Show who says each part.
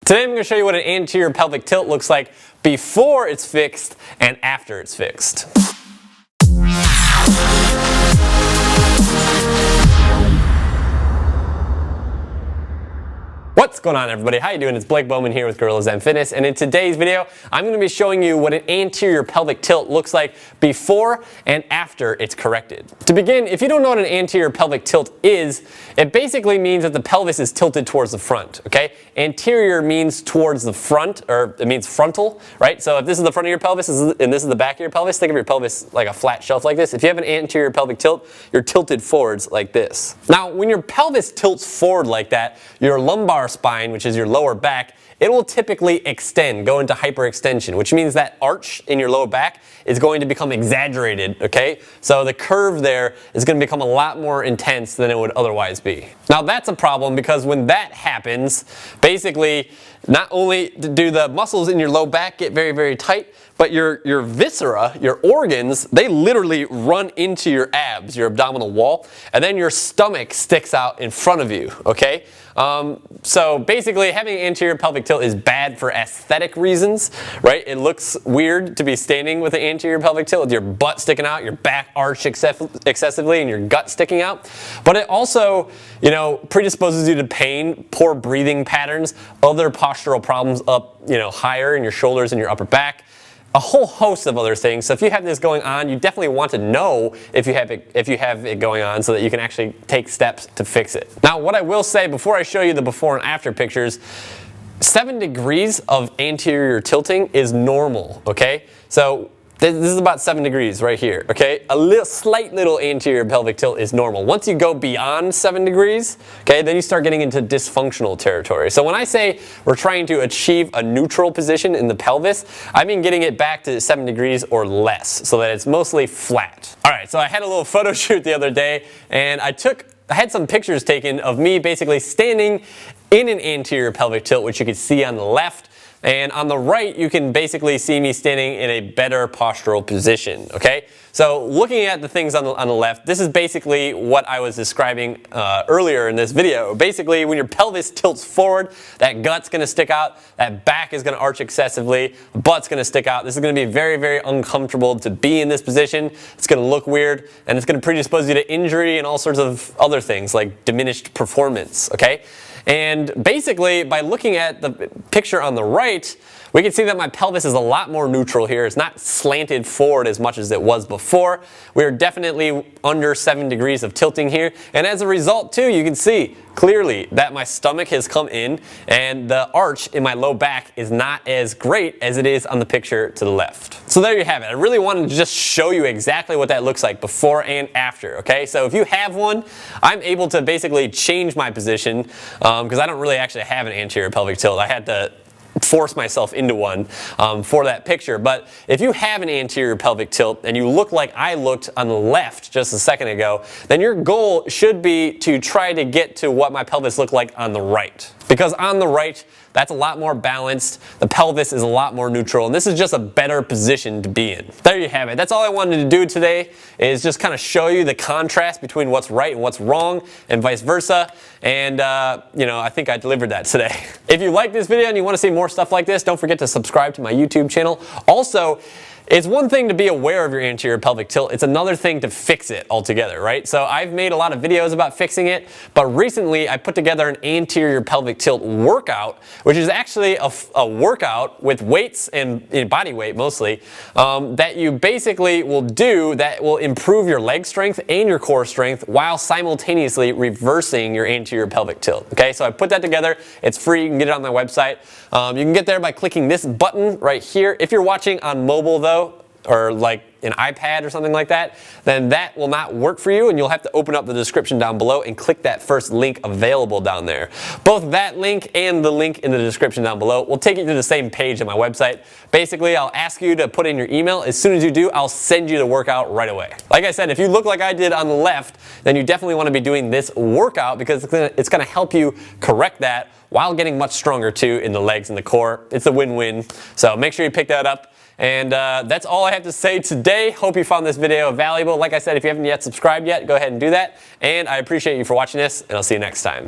Speaker 1: Today I'm going to show you what an anterior pelvic tilt looks like before it's fixed and after it's fixed. What's going on, everybody? How you doing? It's Blake Bowman here with Gorilla Zen Fitness, and in today's video I'm going to be showing you what an anterior pelvic tilt looks like before and after it's corrected. To begin, if you don't know what an anterior pelvic tilt is, it basically means that the pelvis is tilted towards the front, okay? Anterior means towards the front, or it means frontal, right? So if this is the front of your pelvis and this is the back of your pelvis, think of your pelvis like a flat shelf like this. If you have an anterior pelvic tilt, you're tilted forwards like this. Now, when your pelvis tilts forward like that, your lumbar spine, which is your lower back, it will typically extend, go into hyperextension, which means that arch in your lower back is going to become exaggerated, okay? So the curve there is going to become a lot more intense than it would otherwise be. Now that's a problem because when that happens, basically not only do the muscles in your low back get very, very tight, but your viscera, your organs, they literally run into your abs, your abdominal wall, and then your stomach sticks out in front of you, okay? So basically having an anterior pelvic tilt is bad for aesthetic reasons, right? It looks weird to be standing with an anterior pelvic tilt with your butt sticking out, your back arched excessively, and your gut sticking out. But it also, predisposes you to pain, poor breathing patterns, other postural problems up, higher in your shoulders and your upper back. A whole host of other things. So if you have this going on, you definitely want to know if you have it going on so that you can actually take steps to fix it. Now, what I will say before I show you the before and after pictures, 7 degrees of anterior tilting is normal, okay? So this is about 7 degrees right here, okay? A slight little anterior pelvic tilt is normal. Once you go beyond 7 degrees, okay, then you start getting into dysfunctional territory. So when I say we're trying to achieve a neutral position in the pelvis, I mean getting it back to 7 degrees or less so that it's mostly flat. All right, so I had a little photo shoot the other day, and I had some pictures taken of me basically standing in an anterior pelvic tilt, which you can see on the left. And on the right, you can basically see me standing in a better postural position, okay? So looking at the things on the left, this is basically what I was describing earlier in this video. Basically, when your pelvis tilts forward, that gut's gonna stick out, that back is gonna arch excessively, the butt's gonna stick out. This is gonna be very, very uncomfortable to be in this position. It's gonna look weird, and it's gonna predispose you to injury and all sorts of other things like diminished performance, okay? And basically, by looking at the picture on the right, we can see that my pelvis is a lot more neutral here. It's not slanted forward as much as it was before. We are definitely under 7 degrees of tilting here. And as a result, too, you can see clearly that my stomach has come in and the arch in my low back is not as great as it is on the picture to the left. So there you have it. I really wanted to just show you exactly what that looks like before and after, okay? So if you have one, I'm able to basically change my position because I don't really actually have an anterior pelvic tilt. I had to force myself into one for that picture. But if you have an anterior pelvic tilt and you look like I looked on the left just a second ago, then your goal should be to try to get to what my pelvis looked like on the right. Because on the right, that's a lot more balanced, the pelvis is a lot more neutral, and this is just a better position to be in. There you have it. That's all I wanted to do today, is just kind of show you the contrast between what's right and what's wrong, and vice versa. And I think I delivered that today. If you like this video and you want to see more stuff like this, don't forget to subscribe to my YouTube channel. Also, it's one thing to be aware of your anterior pelvic tilt, it's another thing to fix it altogether, right? So I've made a lot of videos about fixing it, but recently I put together an anterior pelvic tilt workout, which is actually a workout with weights and body weight mostly, that you basically will do that will improve your leg strength and your core strength while simultaneously reversing your anterior pelvic tilt, okay? So I put that together, it's free, you can get it on my website. You can get there by clicking this button right here. If you're watching on mobile though, or like an iPad or something like that, then that will not work for you and you'll have to open up the description down below and click that first link available down there. Both that link and the link in the description down below will take you to the same page on my website. Basically, I'll ask you to put in your email. As soon as you do, I'll send you the workout right away. Like I said, if you look like I did on the left, then you definitely want to be doing this workout because it's going to help you correct that while getting much stronger too in the legs and the core. It's a win-win. So make sure you pick that up. And that's all I have to say today. Hope you found this video valuable. Like I said, if you haven't yet subscribed yet, go ahead and do that. And I appreciate you for watching this, and I'll see you next time.